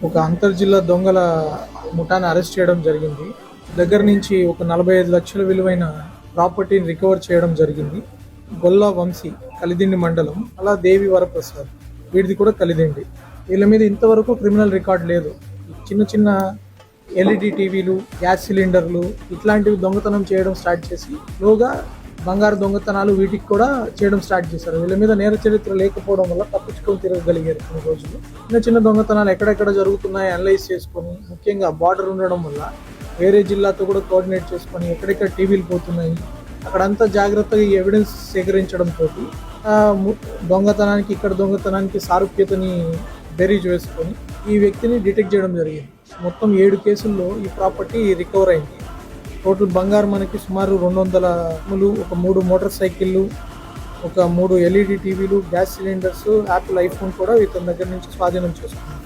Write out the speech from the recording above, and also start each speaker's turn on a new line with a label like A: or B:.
A: ఒక అంతర్జిల్లా దొంగల ముఠాను అరెస్ట్ చేయడం జరిగింది. దగ్గర నుంచి ఒక 45 లక్షల విలువైన ప్రాపర్టీని రికవర్ చేయడం జరిగింది. గొల్లా వంశీ కలిదిండి మండలం, అలా దేవి వరప్రసాద్ వీటిది కూడా కలిదిండి. వీళ్ళ మీద ఇంతవరకు క్రిమినల్ రికార్డ్ లేదు. చిన్న చిన్న ఎల్ఈడి టీవీలు, గ్యాస్ సిలిండర్లు ఇట్లాంటివి దొంగతనం చేయడం స్టార్ట్ చేసి లోగా బంగారు దొంగతనాలు వీటికి కూడా చేయడం స్టార్ట్ చేశారు. వీళ్ళ మీద నేర చరిత్ర లేకపోవడం వల్ల తప్పించుకొని తిరగగలిగారు కొన్ని రోజులు. చిన్న చిన్న దొంగతనాలు ఎక్కడెక్కడ జరుగుతున్నాయి అనలైజ్ చేసుకొని, ముఖ్యంగా బార్డర్ ఉండడం వల్ల వేరే జిల్లాతో కూడా కోఆర్డినేట్ చేసుకొని ఎక్కడెక్కడ టీవీలు పోతున్నాయి అక్కడంతా జాగ్రత్తగా ఈ ఎవిడెన్స్ సేకరించడంతో దొంగతనానికి ఇక్కడ దొంగతనానికి సారూప్యతని బెరీజ్ వేసుకొని ఈ వ్యక్తిని డిటెక్ట్ చేయడం జరిగింది. మొత్తం 7 కేసుల్లో ఈ ప్రాపర్టీ రికవర్ అయింది. టోటల్ బంగారం మనకి సుమారు 200 ఒక 3 మోటార్ సైకిళ్ళు, ఒక 3 ఎల్ఈడి టీవీలు, గ్యాస్ సిలిండర్స్, యాపిల్ ఐఫోన్ కూడా ఇతని దగ్గర నుంచి స్వాధీనం చేసుకున్నాం.